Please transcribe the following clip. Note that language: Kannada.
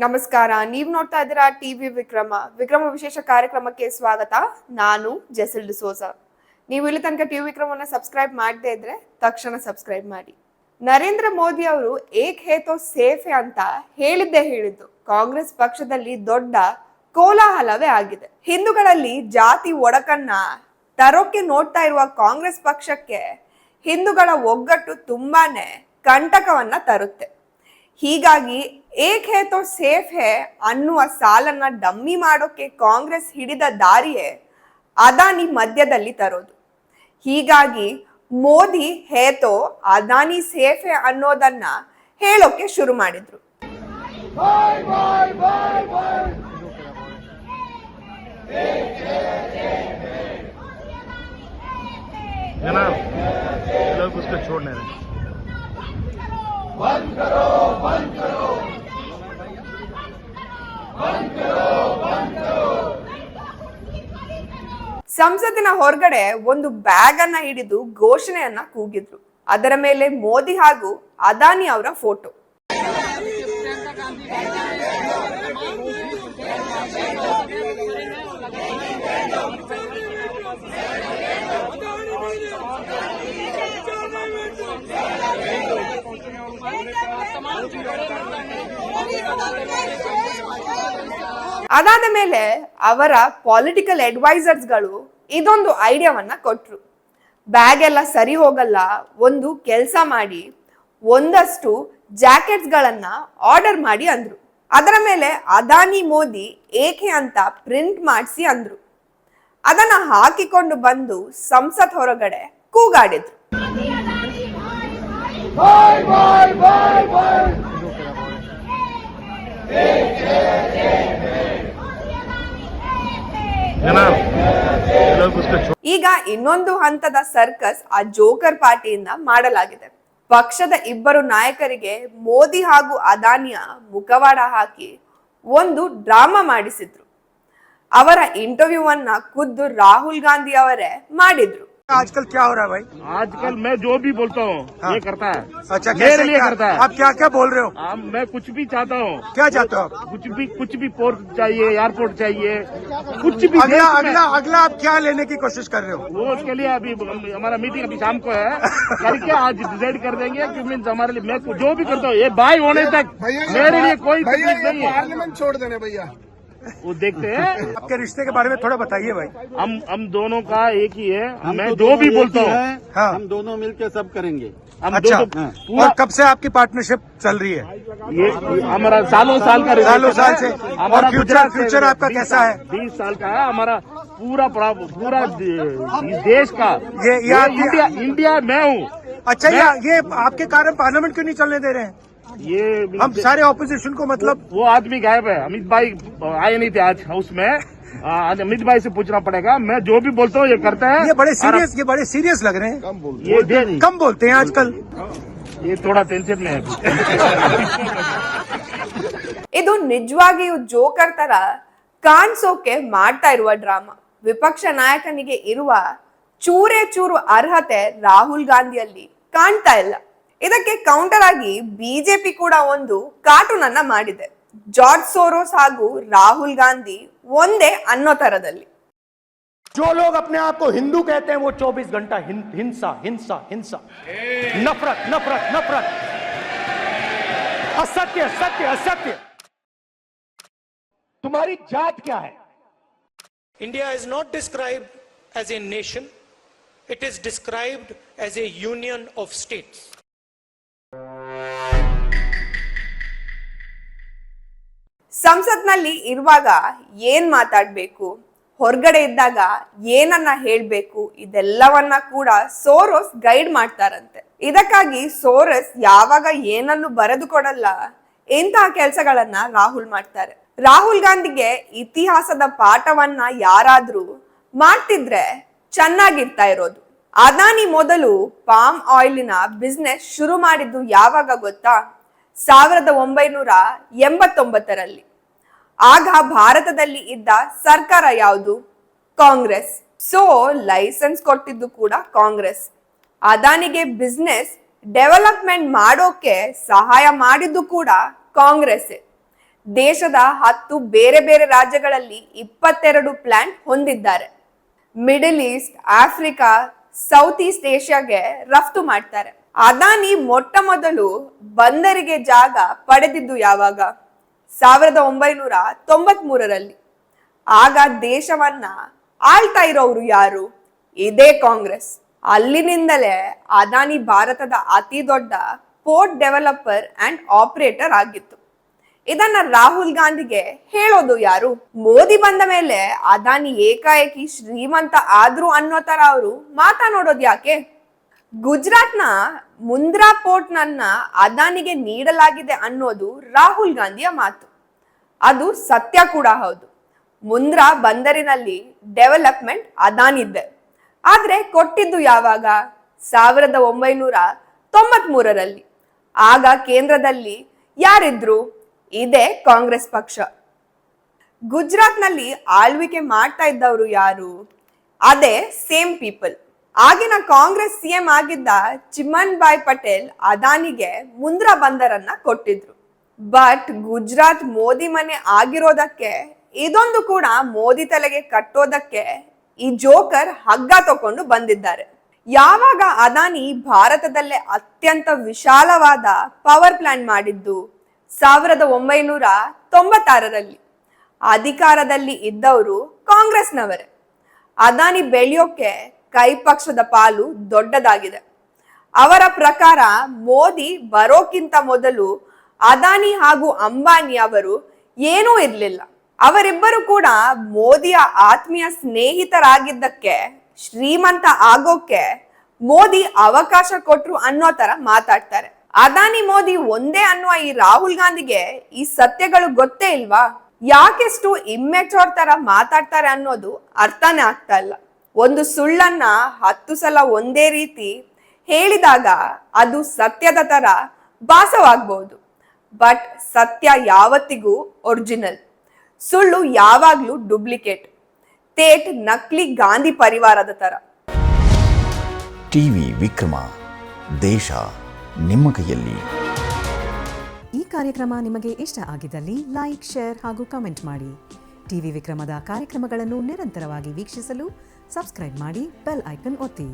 ನಮಸ್ಕಾರ. ನೀವು ನೋಡ್ತಾ ಇದ್ದೀರಾ ಟಿವಿ ವಿಕ್ರಮ ವಿಶೇಷ ಕಾರ್ಯಕ್ರಮಕ್ಕೆ ಸ್ವಾಗತ. ನಾನು ಜೆಸಿಲ್ ಡಿಸೋಜ. ನೀವು ಇಲ್ಲಿ ತನಕ ಟಿವಿ ವಿಕ್ರಮನ್ನ ಸಬ್ಸ್ಕ್ರೈಬ್ ಮಾಡದೇ ಇದ್ರೆ ತಕ್ಷಣ ಸಬ್ಸ್ಕ್ರೈಬ್ ಮಾಡಿ. ನರೇಂದ್ರ ಮೋದಿ ಅವರು ಏಕ್ ಹೇ ತೋ ಸೇಫ್ ಹೇ ಅಂತ ಹೇಳಿದ್ದು ಕಾಂಗ್ರೆಸ್ ಪಕ್ಷದಲ್ಲಿ ದೊಡ್ಡ ಕೋಲಾಹಲವೇ ಆಗಿದೆ. ಹಿಂದೂಗಳಲ್ಲಿ ಜಾತಿ ಒಡಕನ್ನ ತರೋಕೆ ನೋಡ್ತಾ ಇರುವ ಕಾಂಗ್ರೆಸ್ ಪಕ್ಷಕ್ಕೆ ಹಿಂದೂಗಳ ಒಗ್ಗಟ್ಟು ತುಂಬಾನೇ ಕಂಟಕವನ್ನ ತರುತ್ತೆ. ಹೀಗಾಗಿ ಏಕ್ ಹೇ ತೋ ಸೇಫ್ ಹೇ ಅನ್ನುವ ಸಾಲನ್ನ ಡಮ್ಮಿ ಮಾಡೋಕೆ ಕಾಂಗ್ರೆಸ್ ಹಿಡಿದ ದಾರಿಯೇ ಅದಾನಿ ಮಧ್ಯದಲ್ಲಿ ತರೋದು. ಹೀಗಾಗಿ ಮೋದಿ ಹೇ ತೋ ಅದಾನಿ ಸೇಫ್ ಹೇ ಅನ್ನೋದನ್ನ ಹೇಳೋಕೆ ಶುರು ಮಾಡಿದ್ರು. ಸಂಸತ್ತಿನ ಹೊರಗಡೆ ಒಂದು ಬ್ಯಾಗ್ ಅನ್ನ ಹಿಡಿದು ಘೋಷಣೆಯನ್ನ ಕೂಗಿದ್ರು. ಅದರ ಮೇಲೆ ಮೋದಿ ಹಾಗೂ ಅದಾನಿ ಅವರ ಫೋಟೋ. ಅದಾದ ಮೇಲೆ ಅವರ ಪೊಲಿಟಿಕಲ್ ಅಡ್ವೈಸರ್ಸ್ಗಳು ಇದೊಂದು ಐಡಿಯಾವನ್ನ ಕೊಟ್ರು. ಬ್ಯಾಗ್ ಎಲ್ಲ ಸರಿ ಹೋಗಲ್ಲ, ಒಂದು ಕೆಲಸ ಮಾಡಿ, ಒಂದಷ್ಟು ಜಾಕೆಟ್ಸ್ಗಳನ್ನ ಆರ್ಡರ್ ಮಾಡಿ ಅಂದ್ರು. ಅದರ ಮೇಲೆ ಅದಾನಿ ಮೋದಿ ಏಕೆ ಅಂತ ಪ್ರಿಂಟ್ ಮಾಡಿಸಿ ಅಂದ್ರು. ಅದನ್ನ ಹಾಕಿಕೊಂಡು ಬಂದು ಸಂಸತ್ ಹೊರಗಡೆ ಕೂಗಾಡಿದ್ರು. ಈಗ ಇನ್ನೊಂದು ಹಂತದ ಸರ್ಕಸ್ ಆ ಜೋಕರ್ ಪಾರ್ಟಿಯಿಂದ ಮಾಡಲಾಗಿದೆ. ಪಕ್ಷದ ಇಬ್ಬರು ನಾಯಕರಿಗೆ ಮೋದಿ ಹಾಗೂ ಅದಾನಿಯ ಮುಖವಾಡ ಹಾಕಿ ಒಂದು ಡ್ರಾಮಾ ಮಾಡಿಸಿದ್ರು. ಅವರ ಇಂಟರ್ವ್ಯೂವನ್ನ ಖುದ್ದು ರಾಹುಲ್ ಗಾಂಧಿ ಅವರೇ ಮಾಡಿದ್ರು. आजकल क्या हो रहा है भाई? आजकल मैं जो भी बोलता हूँ ये करता है। अच्छा, मेरे लिए करता है। आप क्या क्या बोल रहे हो? मैं कुछ भी चाहता हूँ। क्या चाहते हो आप? कुछ भी पोर्ट चाहिए, एयरपोर्ट चाहिए, कुछ भी। अगला आप क्या लेने की कोशिश कर रहे हो? वो उसके लिए अभी हमारा मीटिंग अभी शाम को है, करके आज डिसाइड कर देंगे कि मीन्स हमारे लिए मैं जो भी करता हूँ ये बाय होने तक मेरे लिए कोई तकलीफ नहीं है। पार्लियामेंट छोड़ देने भैया, वो देखते हैं। आपके रिश्ते के बारे में थोड़ा बताइए भाई। हम दोनों का एक ही है। मैं जो भी बोलता हूँ हम दोनों मिलकर सब करेंगे। अच्छा, और कब से आपकी पार्टनरशिप चल रही है? ये हमारा सालों साल से। और फ्यूचर आपका कैसा है? 20 साल का है हमारा। पूरा देश का ये इंडिया मैं हूँ। अच्छा, ये आपके कारण पार्लियामेंट क्यों नहीं चलने दे रहे हैं? ये हम सारे ऑपोजिशन को मतलब वो आदमी गायब है। अमित भाई आए नहीं थे आज हाउस में। अमित भाई से पूछना पड़ेगा। मैं जो भी बोलता हूँ ये करता है। ये बड़े सीरियस लग रहे हैं। कम बोलते हैं आजकल। ये थोड़ा टेंशन में है। ಇದು ನಿಜವಾಗಿಯೂ ಜೋಕರ್ ತರ ಕಾಣಿಸೋಕೆ ಮಾಡ್ತಾ ಇರುವ ಡ್ರಾಮಾ. ವಿಪಕ್ಷ ನಾಯಕನಿಗೆ ಇರುವ ಚೂರು ಅರ್ಹತೆ ರಾಹುಲ್ ಗಾಂಧಿಯಲ್ಲಿ ಕಾಣ್ತಾ ಇಲ್ಲ. ಇದಕ್ಕೆ ಕೌಂಟರ್ ಆಗಿ ಬಿಜೆಪಿ ಕೂಡ ಒಂದು ಕಾರ್ಟೂನ್ ಅನ್ನ ಮಾಡಿದೆ. ಜಾರ್ಜ್ ಸೋರೋಸ್ ಹಾಗೂ ರಾಹುಲ್ ಗಾಂಧಿ ಒಂದೇ ಅನ್ನೋ ತರದಲ್ಲಿ. जो लोग अपने आप को हिंदू कहते हैं वो 24 घंटा हिंसा हिंसा हिंसा, नफरत नफरत नफरत, असत्य सत्य असत्य। तुम्हारी जात क्या है? India is not described as a nation, it is described as a union of states. ಸಂಸತ್ನಲ್ಲಿ ಇರುವಾಗ ಏನ್ ಮಾತಾಡ್ಬೇಕು, ಹೊರಗಡೆ ಇದ್ದಾಗ ಏನನ್ನ ಹೇಳ್ಬೇಕು, ಇದೆಲ್ಲವನ್ನ ಕೂಡ ಸೋರೋಸ್ ಗೈಡ್ ಮಾಡ್ತಾರಂತೆ. ಇದಕ್ಕಾಗಿ ಸೋರೋಸ್ ಯಾವಾಗ ಏನನ್ನು ಬರೆದು ಕೊಡಲ್ಲ, ಇಂತಹ ಕೆಲಸಗಳನ್ನ ರಾಹುಲ್ ಮಾಡ್ತಾರೆ. ರಾಹುಲ್ ಗಾಂಧಿಗೆ ಇತಿಹಾಸದ ಪಾಠವನ್ನ ಯಾರಾದ್ರೂ ಮಾಡ್ತಿದ್ರೆ ಚೆನ್ನಾಗಿರ್ತಾ ಇರೋದು. ಅದಾನಿ ಮೊದಲು ಪಾಮ್ ಆಯಿಲಿನ ಬಿಸ್ನೆಸ್ ಶುರು ಮಾಡಿದ್ದು ಯಾವಾಗ ಗೊತ್ತಾ? 1989ರಲ್ಲಿ. ಆಗ ಭಾರತದಲ್ಲಿ ಇದ್ದ ಸರ್ಕಾರ ಯಾವುದು? ಕಾಂಗ್ರೆಸ್. ಸೊ ಲೈಸೆನ್ಸ್ ಕೊಟ್ಟಿದ್ದು ಕೂಡ ಕಾಂಗ್ರೆಸ್. ಅದಾನಿಗೆ ಬಿಸ್ನೆಸ್ ಡೆವಲಪ್ಮೆಂಟ್ ಮಾಡೋಕೆ ಸಹಾಯ ಮಾಡಿದ್ದು ಕೂಡ ಕಾಂಗ್ರೆಸ್. ದೇಶದ 10 ಬೇರೆ ಬೇರೆ ರಾಜ್ಯಗಳಲ್ಲಿ 22 ಪ್ಲಾಂಟ್ ಹೊಂದಿದ್ದಾರೆ. Middle east, Africa, south east ಏಷ್ಯಾಗೆ ರಫ್ತು ಮಾಡ್ತಾರೆ. ಅದಾನಿ ಮೊಟ್ಟ ಮೊದಲು ಬಂದರಿಗೆ ಜಾಗ ಪಡೆದಿದ್ದು ಯಾವಾಗ? 1993ರಲ್ಲಿ. ಆಗ ದೇಶವನ್ನ ಆಳ್ತಾ ಇರೋರು ಯಾರು? ಇದೇ ಕಾಂಗ್ರೆಸ್. ಅಲ್ಲಿನಿಂದಲೇ ಅದಾನಿ ಭಾರತದ ಅತಿ ದೊಡ್ಡ ಪೋರ್ಟ್ ಡೆವಲಪರ್ ಅಂಡ್ ಆಪರೇಟರ್ ಆಗಿತ್ತು. ಇದನ್ನ ರಾಹುಲ್ ಗಾಂಧಿಗೆ ಹೇಳೋದು ಯಾರು? ಮೋದಿ ಬಂದ ಮೇಲೆ ಅದಾನಿ ಏಕಾಏಕಿ ಶ್ರೀಮಂತ ಆದ್ರು ಅನ್ನೋ ತರ ಅವರು ಮಾತನಾಡೋದು ಯಾಕೆ? ಗುಜರಾತ್ನ ಮುಂದ್ರಾ ಪೋರ್ಟ್ ನನ್ನ ಅದಾನಿಗೆ ನೀಡಲಾಗಿದೆ ಅನ್ನೋದು ರಾಹುಲ್ ಗಾಂಧಿಯ ಮಾತು. ಅದು ಸತ್ಯ ಕೂಡ ಹೌದು. ಮುಂದ್ರಾ ಬಂದರಿನಲ್ಲಿ ಡೆವಲಪ್ಮೆಂಟ್ ಅದಾನಿದ್ದೆ. ಆದ್ರೆ ಕೊಟ್ಟಿದ್ದು ಯಾವಾಗ? 1993ರಲ್ಲಿ. ಆಗ ಕೇಂದ್ರದಲ್ಲಿ ಯಾರಿದ್ರು? ಇದೇ ಕಾಂಗ್ರೆಸ್ ಪಕ್ಷ. ಗುಜರಾತ್ನಲ್ಲಿ ಆಳ್ವಿಕೆ ಮಾಡ್ತಾ ಇದ್ದವರು ಯಾರು? ಅದೇ ಸೇಮ್ ಪೀಪಲ್. ಆಗಿನ ಕಾಂಗ್ರೆಸ್ ಸಿಎಂ ಆಗಿದ್ದ ಚಿಮನ್ ಭಾಯ್ ಪಟೇಲ್ ಅದಾನಿಗೆ ಮುಂದ್ರಾ ಬಂದರನ್ನ ಕೊಟ್ಟಿದ್ರು. ಬಟ್ ಗುಜರಾತ್ ಮೋದಿ ಮನೆ ಆಗಿರೋದಕ್ಕೆ, ಇದೊಂದು ಕೂಡ ಮೋದಿ ತಲೆಗೆ ಕಟ್ಟೋದಕ್ಕೆ ಈ ಜೋಕರ್ ಹಗ್ಗ ತಕೊಂಡು ಬಂದಿದ್ದಾರೆ. ಯಾವಾಗ ಅದಾನಿ ಭಾರತದಲ್ಲೇ ಅತ್ಯಂತ ವಿಶಾಲವಾದ ಪವರ್ ಪ್ಲಾಂಟ್ ಮಾಡಿದ್ದು? 1996ರಲ್ಲಿ. ಅಧಿಕಾರದಲ್ಲಿ ಇದ್ದವರು ಕಾಂಗ್ರೆಸ್ನವರೇ. ಅದಾನಿ ಬೆಳೆಯೋಕೆ ಕೈ ಪಕ್ಷದ ಪಾಲು ದೊಡ್ಡದಾಗಿದೆ. ಅವರ ಪ್ರಕಾರ ಮೋದಿ ಬರೋಕ್ಕಿಂತ ಮೊದಲು ಅದಾನಿ ಹಾಗೂ ಅಂಬಾನಿ ಅವರು ಏನೂ ಇರಲಿಲ್ಲ. ಅವರಿಬ್ಬರು ಕೂಡ ಮೋದಿಯ ಆತ್ಮೀಯ ಸ್ನೇಹಿತರಾಗಿದ್ದಕ್ಕೆ ಶ್ರೀಮಂತ ಆಗೋಕೆ ಮೋದಿ ಅವಕಾಶ ಕೊಟ್ರು ಅನ್ನೋ ತರ ಮಾತಾಡ್ತಾರೆ. ಅದಾನಿ ಮೋದಿ ಒಂದೇ ಅನ್ನುವ ಈ ರಾಹುಲ್ ಗಾಂಧಿಗೆ ಈ ಸತ್ಯಗಳು ಗೊತ್ತೇ ಇಲ್ವಾ? ಯಾಕೆಷ್ಟು ಇಮ್ಮೆಚೋರ್ ತರ ಮಾತಾಡ್ತಾರೆ ಅನ್ನೋದು ಅರ್ಥನೇ ಆಗ್ತಾ ಇಲ್ಲ. ಒಂದು ಸುಳ್ಳನ್ನ 10 ಸಲ ಒಂದೇ ರೀತಿ ಹೇಳಿದಾಗ ಅದು ಸತ್ಯದ ತರ ಭಾಸವಾಗಬಹುದು. ಬಟ್ ಸತ್ಯ ಯಾವತ್ತಿಗೂ ಒರಿಜಿನಲ್, ಸುಳ್ಳು ಯಾವಾಗ್ಲೂ ಡೂಪ್ಲಿಕೇಟ್. ತೇಟ್ ನಕಲಿ ಗಾಂಧಿ ಪರಿವಾರದ ತರ. ಟಿವಿ ವಿಕ್ರಮ, ದೇಶ ನಿಮ್ಮ ಕೈಯಲ್ಲಿ. ಈ ಕಾರ್ಯಕ್ರಮ ನಿಮಗೆ ಇಷ್ಟ ಆಗಿದ್ದಲ್ಲಿ ಲೈಕ್, ಶೇರ್ ಹಾಗೂ ಕಮೆಂಟ್ ಮಾಡಿ. ಟಿವಿ ವಿಕ್ರಮದ ಕಾರ್ಯಕ್ರಮಗಳನ್ನು ನಿರಂತರವಾಗಿ ವೀಕ್ಷಿಸಲು ಸಬ್ಸ್ಕ್ರೈಬ್ ಮಾಡಿ, ಬೆಲ್ ಐಕನ್ ಒತ್ತಿ.